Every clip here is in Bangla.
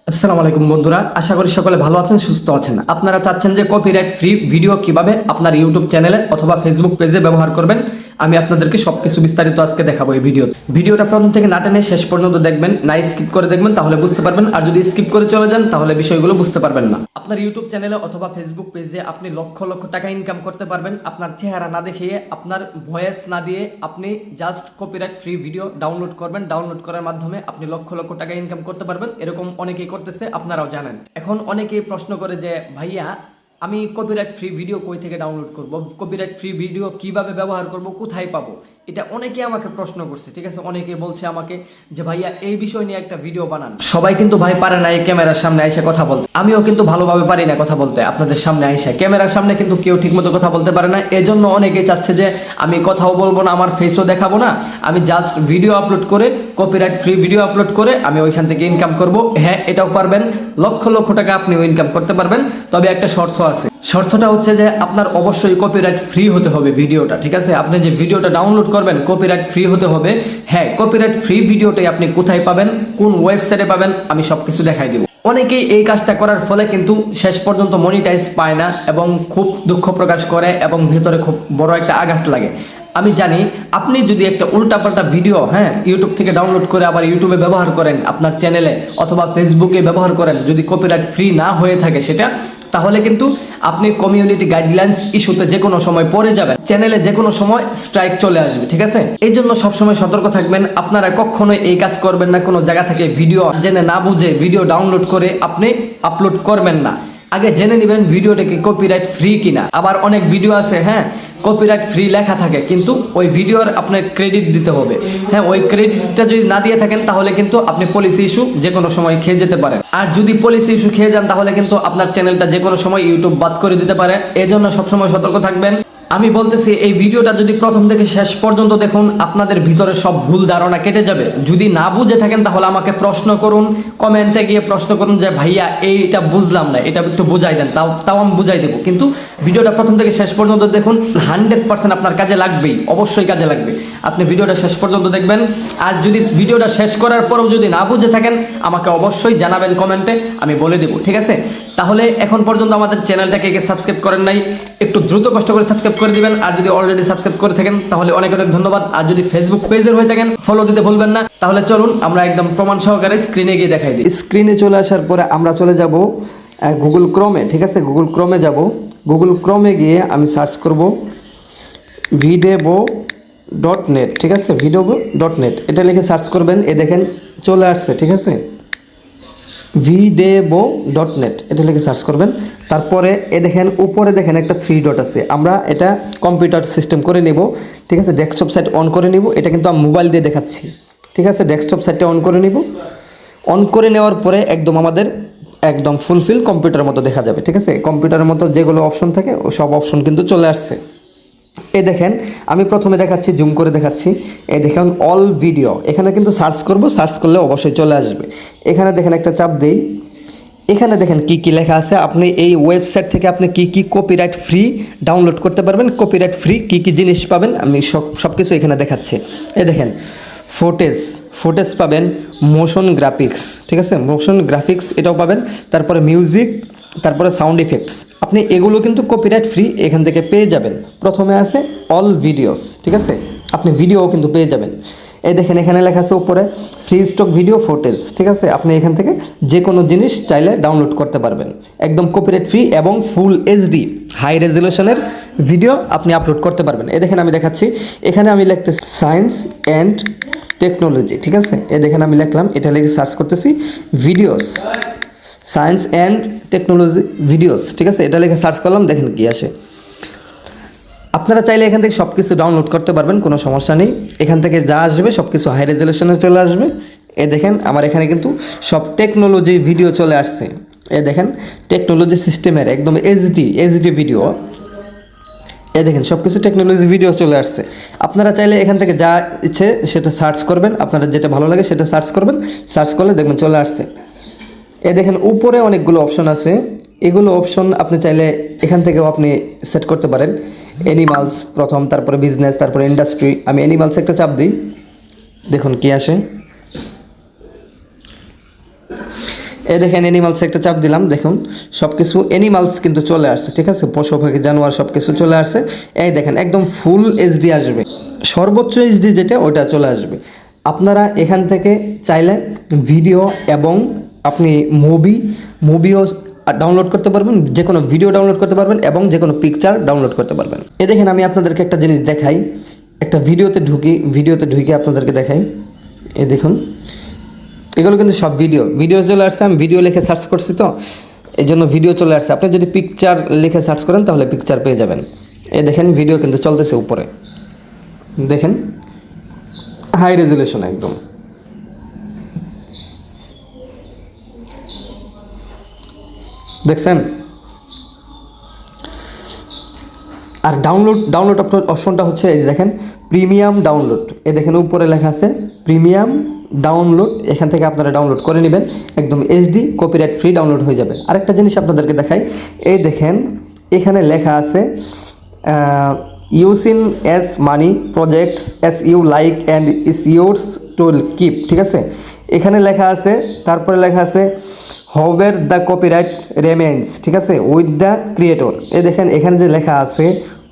আসসালামু আলাইকুম বন্ধুরা, আশা করি সকলে ভালো আছেন, সুস্থ আছেন। আপনারা চাচ্ছেন যে কপিরাইট ফ্রি ভিডিও কিভাবে আপনার ইউটিউব চ্যানেলে অথবা ফেসবুক পেজে ব্যবহার করবেন। আমি আপনাদেরকে সবকিছু বিস্তারিত আজকে দেখাবো এই ভিডিওটা প্রথম থেকে না টেনে শেষ পর্যন্ত দেখবেন, না স্কিপ করে দেখবেন, তাহলে বুঝতে পারবেন। আর যদি স্কিপ করে চলে যান তাহলে বিষয়গুলো বুঝতে পারবেন না। আপনার ইউটিউব চ্যানেলে অথবা ফেসবুক পেজে আপনি লক্ষ লক্ষ টাকা ইনকাম করতে পারবেন আপনার চেহারা না দেখিয়ে, আপনার ভয়েস না দিয়ে। আপনি just copyright free video download করবেন, ডাউনলোড করার মাধ্যমে আপনি লক্ষ লক্ষ টাকা ইনকাম করতে পারবেন। এরকম অনেকেই করতেছে, আপনারাও জানেন। এখন অনেকেই প্রশ্ন করে যে ভাইয়া, আমি কপিরাইট ফ্রি ভিডিও কই থেকে ডাউনলোড করব, কপিরাইট ফ্রি ভিডিও কিভাবে ব্যবহার করব, কোথায় পাবো? এটা অনেকে আমাকে প্রশ্ন করছে, ঠিক আছে। অনেকে বলছে আমাকে যে ভাইয়া এই বিষয় নিয়ে একটা ভিডিও বানান। সবাই কিন্তু ভাই পারে না এই ক্যামেরার সামনে এসে কথা বলতে। আমিও কিন্তু ভালোভাবে পারি না কথা বলতে। আপনাদের সামনে এসে ক্যামেরার সামনে কিন্তু কেউ ঠিকমতো কথা বলতে পারে না। এজন্য অনেকে চাচ্ছে যে আমি কথাও বলবো না, আমার ফেসও দেখাবো না, আমি জাস্ট ভিডিও আপলোড করে, কপিরাইট ফ্রি ভিডিও আপলোড করে আমি ওইখান থেকে ইনকাম করব। হ্যাঁ, এটাও পারবেন। লক্ষ লক্ষ টাকা আপনিও ইনকাম করতে পারবেন। তবে একটা শর্ত আছে। শর্তটা হচ্ছে যে আপনার অবশ্যই কপিরাইট ফ্রি হতে হবে ভিডিওটা, ঠিক আছে। আপনি যে ভিডিওটা ডাউনলোড করবেন কপিরাইট ফ্রি হতে হবে। হ্যাঁ, কপিরাইট ফ্রি ভিডিওটাই আপনি কোথায় পাবেন, কোন ওয়েবসাইটে পাবেন, আমি সবকিছু দেখাই দিব। অনেকেই এই কাজটা করার ফলে কিন্তু শেষ পর্যন্ত মনিটাইজ পায় না এবং খুব দুঃখ প্রকাশ করে এবং ভিতরে খুব বড় একটা আঘাত লাগে। আমি জানি আপনি যদি একটা উল্টাপাল্টা ভিডিও ইউটিউব থেকে ডাউনলোড করে আবার ইউটিউবে ব্যবহার করেন, আপনার চ্যানেলে অথবা ফেসবুকে ব্যবহার করেন, যদি কপিরাইট ফ্রি না হয়ে থাকে সেটা, তাহলে কিন্তু আপনি কমিউনিটি গাইডলাইন্স ইস্যুতে যে কোনো সময় পড়ে যাবেন, চ্যানেলে যে কোনো সময় স্ট্রাইক চলে আসবে, ঠিক আছে। এই জন্য সবসময় সতর্ক থাকবেন। আপনারা কখনোই এই কাজ করবেন না। কোনো জায়গা থেকে ভিডিও জেনে না বুঝে ভিডিও ডাউনলোড করে আপনি আপলোড করবেন না। আগে জেনে নেবেন ভিডিওটা কি কপিরাইট ফ্রি কিনা। আবার অনেক ভিডিও আছে কপিরাইট ফ্রি লেখা থাকে, কিন্তু ওই ভিডিওর আপনার ক্রেডিট দিতে হবে। ওই ক্রেডিটটা যদি না দিয়ে থাকেন তাহলে কিন্তু আপনি পলিসি ইস্যু যে কোনো সময় খেয়ে যেতে পারেন। আর যদি পলিসি ইস্যু খেয়ে যান তাহলে কিন্তু আপনার চ্যানেলটা যে কোনো সময় ইউটিউব বাদ করে দিতে পারে। এজন্য সবসময় সতর্ক থাকবেন। আমি বলতেছি এই ভিডিওটা যদি প্রথম থেকে শেষ পর্যন্ত দেখুন, আপনাদের ভিতরে সব ভুল ধারণা কেটে যাবে। যদি না বুঝে থাকেন তাহলে আমাকে প্রশ্ন করুন, কমেন্টে গিয়ে প্রশ্ন করুন যে ভাইয়া এইটা বুঝলাম না, এটা একটু বুঝাই দেন। তাও আমি বুঝাই দেবো। কিন্তু ভিডিওটা প্রথম থেকে শেষ পর্যন্ত দেখুন, 100% আপনার কাজে লাগবেই, অবশ্যই কাজে লাগবে। আপনি ভিডিওটা শেষ পর্যন্ত দেখবেন। আর যদি ভিডিওটা শেষ করার পরেও যদি না বুঝে থাকেন আমাকে অবশ্যই জানাবেন কমেন্টে, আমি বলে দেবো, ঠিক আছে। তাহলে এখন পর্যন্ত আমাদের চ্যানেলটাকে সাবস্ক্রাইব করেন নাই, একটু দ্রুত কষ্ট করে সাবস্ক্রাইব করে দিবেন। আর যদি অলরেডি সাবস্ক্রাইব করে থাকেন তাহলে অনেক অনেক ধন্যবাদ। আর যদি ফেসবুক পেজের হয়ে থাকেন ফলো দিতে ভুলবেন না। তাহলে চলুন আমরা একদম প্রমাণ সহকারে স্ক্রিনে গিয়ে দেখাই দিই। স্ক্রিনে চলে আসার পরে আমরা চলে যাব গুগল ক্রোমে, ঠিক আছে। গুগল ক্রোমে যাব। গুগল ক্রোমে গিয়ে আমি সার্চ করব videvo.net, ঠিক আছে। videvo.net এটা লিখে সার্চ করবেন। এ দেখেন চলে আসছে, ঠিক আছে। videvo.net এটা লিখে সার্চ করবেন। তারপরে এ দেখেন উপরে দেখেন একটা 3 ডট আছে। আমরা এটা কম্পিউটার সিস্টেম করে নেব, ঠিক আছে। ডেস্কটপ সাইট অন করে নিব। এটা কিন্তু আমি মোবাইল দিয়ে দেখাচ্ছি, ঠিক আছে। ডেস্কটপ সাইটটা অন করে নিব। অন করে নেওয়ার পরে একদম আমাদের একদম ফুলফিল কম্পিউটারের মতো দেখা যাবে, ঠিক আছে। কম্পিউটারের মতো যেগুলো অপশন থাকে সব অপশন কিন্তু চলে আসছে। এই দেখেন আমি প্রথমে দেখাচ্ছি, জুম করে দেখাচ্ছি। এই দেখেন অল ভিডিও, এখানে কিন্তু সার্চ করব। সার্চ করলে অবশ্যই চলে আসবে। এখানে দেখেন একটা চাপ দেই। এখানে দেখেন কি কি লেখা আছে। আপনি এই ওয়েবসাইট থেকে আপনি কি কি কপিরাইট ফ্রি ডাউনলোড করতে পারবেন, কপিরাইট ফ্রি কি কি জিনিস পাবেন, আমি সব কিছু এখানে দেখাচ্ছি। এই দেখেন ফুটেজ পাবেন, মোশন গ্রাফিক্স, ঠিক আছে। মোশন গ্রাফিক্স এটাও পাবেন। তারপরে মিউজিক, তারপরে সাউন্ড ইফেক্টস। আপনি এগুলো কিন্তু কপিরাইট ফ্রি এখান থেকে পেয়ে যাবেন। প্রথমে আছে অল ভিডিওস, ঠিক আছে। আপনি ভিডিও কিন্তু পেয়ে যাবেন। এই দেখেন এখানে লেখা আছে উপরে ফ্রি স্টক ভিডিও ফুটেজ, ঠিক আছে। আপনি এখান থেকে যে কোনো জিনিস চাইলে ডাউনলোড করতে পারবেন একদম কপিরাইট ফ্রি এবং ফুল এইচডি হাই রেজলিউশনের ভিডিও আপনি আপলোড করতে পারবেন। এই দেখেন আমি দেখাচ্ছি। এখানে আমি লিখতেছি সায়েন্স অ্যান্ড টেকনোলজি, ঠিক আছে। এই দেখেন আমি লিখলাম, এটা লিখে সার্চ করতেছি videos, science and technology videos, ঠিক আছে। এটা লিখে সার্চ করলাম, দেখেন কি আসে। আপনারা চাইলে এখান থেকে সব কিছু ডাউনলোড করতে পারবেন, কোনো সমস্যা নেই। এখান থেকে যা আসবে সব কিছু হাই রেজলিউশনে চলে আসবে। এ দেখেন আমার এখানে কিন্তু সব টেকনোলজি ভিডিও চলে আসছে। এ দেখেন টেকনোলজি সিস্টেমের একদম এইচডি ভিডিও। এ দেখেন সব কিছু টেকনোলজি ভিডিও চলে আসছে। আপনারা চাইলে এখান থেকে যা ইচ্ছে সেটা সার্চ করবেন, আপনারা যেটা ভালো লাগে সেটা সার্চ করবেন। সার্চ করলে দেখবেন চলে আসছে। এ দেখেন উপরে অনেকগুলো অপশন আছে। এগুলো অপশন আপনি চাইলে এখান থেকেও আপনি সেট করতে পারেন। অ্যানিমালস প্রথম, তারপরে বিজনেস, তারপরে ইন্ডাস্ট্রি। আমি অ্যানিমালস একটা চাপ দিই, দেখুন কি আসে। এই দেখেন অ্যানিমালস একটা চাপ দিলাম, দেখুন সব কিছু অ্যানিমালস কিন্তু চলে আসছে, ঠিক আছে, পশু পাখি জানোয়ার সব কিছু চলে আসছে। এই দেখেন একদম ফুল এইচডি আসবে, সর্বোচ্চ এইচডি যেটা ওটা চলে আসবে। আপনারা এখান থেকে চাইলে ভিডিও এবং আপনি মুভিও ডাউনলোড করতে পারবেন, যে কোনো ভিডিও ডাউনলোড করতে পারবেন এবং যে কোনো পিকচার ডাউনলোড করতে পারবেন। এ দেখেন আমি আপনাদেরকে একটা জিনিস দেখাই, একটা ভিডিওতে ঢুকে আপনাদেরকে দেখাই। এই দেখুন এগুলো কিন্তু সব ভিডিও চলে আসছে, আমি ভিডিও লিখে সার্চ করছি তো এই জন্য ভিডিও চলে আসছে। আপনি যদি পিকচার লিখে সার্চ করেন তাহলে পিকচার পেয়ে যাবেন। এই দেখেন ভিডিও কিন্তু চলতেছে উপরে, দেখেন হাই রেজুলেশন একদম। দেখছেন? আর ডাউনলোড অপশনটা হচ্ছে এই যে দেখেন প্রিমিয়াম ডাউনলোড, এই দেখেন উপরে লেখা আছে প্রিমিয়াম ডাউনলোড, এখান থেকে আপনারা ডাউনলোড করে নেবেন, একদম এইচডি কপিরাইট ফ্রি ডাউনলোড হয়ে যাবে। আরেকটা জিনিস আপনাদেরকে দেখাই, এই দেখেন এখানে লেখা আছে use in S money projects S U like and is yours to keep, ঠিক আছে, এখানে লেখা আছে, তারপরে লেখা আছে হোভার দ্য কপিরাইট রেমেন্স, ঠিক আছে, উইথ দ্য ক্রিয়েটর। এই দেখেন এখানে যে লেখা আছে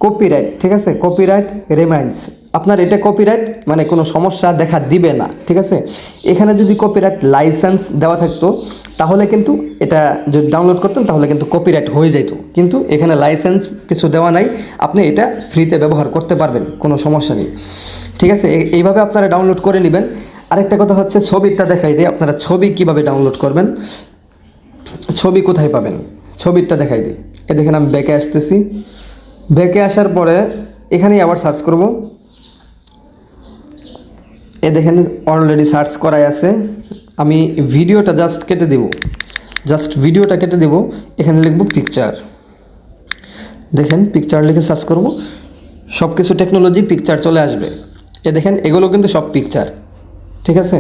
কপিরাইট, ঠিক আছে, কপিরাইট রেমেন্স, আপনার এটা কপিরাইট মানে কোনো সমস্যা দেখা দিবে না, ঠিক আছে। এখানে যদি কপিরাইট লাইসেন্স দেওয়া থাকতো তাহলে কিন্তু এটা যদি ডাউনলোড করতেন তাহলে কিন্তু কপিরাইট হয়ে যেত, কিন্তু এখানে লাইসেন্স কিছু দেওয়া নাই, আপনি এটা ফ্রিতে ব্যবহার করতে পারবেন, কোনো সমস্যা নেই, ঠিক আছে। এইভাবে আপনারা ডাউনলোড করে নেবেন। আরেকটা কথা হচ্ছে ছবিটা দেখাই দিই, আপনারা ছবি কিভাবে ডাউনলোড করবেন, ছবি কোথায় পাবেন, ছবিটা দেখাই দিই। এ দেখেন আমি ব্যাকে আসতেছি, ব্যাকে আসার পরে এখানেই আবার সার্চ করব। এ দেখেন অলরেডি সার্চ করাই আছে, আমি ভিডিওটা জাস্ট কেটে দেব, এখানে লিখব পিকচার, দেখেন পিকচার লিখে সার্চ করব, সব কিছু টেকনোলজি পিকচার চলে আসবে। এ দেখেন এগুলো কিন্তু সব পিকচার, ঠিক আছে।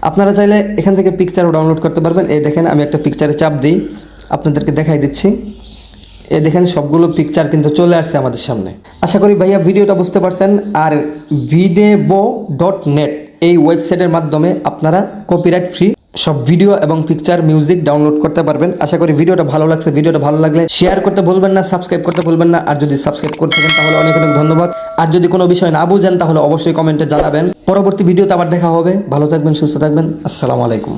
আপনারা চাইলে এখান থেকে পিকচারও ডাউনলোড করতে পারবেন। এই দেখেন আমি একটা পিকচারে চাপ দিই, আপনাদেরকে দেখাই দিচ্ছি। এই দেখেন সবগুলো পিকচার কিন্তু চলে আসছে আমাদের সামনে। আশা করি ভাইয়া ভিডিওটা বুঝতে পারছেন। আর videvo.net এই ওয়েবসাইটের মাধ্যমে আপনারা কপিরাইট ফ্রি সব ভিডিও এবং পিকচার মিউজিক ডাউনলোড করতে পারবেন। আশা করি ভিডিওটা ভালো লাগছে, ভিডিওটা ভালো লাগলে শেয়ার করতে ভুলবেন না, সাবস্ক্রাইব করতে ভুলবেন না। আর যদি সাবস্ক্রাইব করে থাকেন তাহলে অনেক অনেক ধন্যবাদ। আর যদি কোনো বিষয় না বুঝেন তাহলে অবশ্যই কমেন্টে জানাবেন। পরবর্তী ভিডিওতে আবার দেখা হবে। ভালো থাকবেন, সুস্থ থাকবেন। আসসালামু আলাইকুম।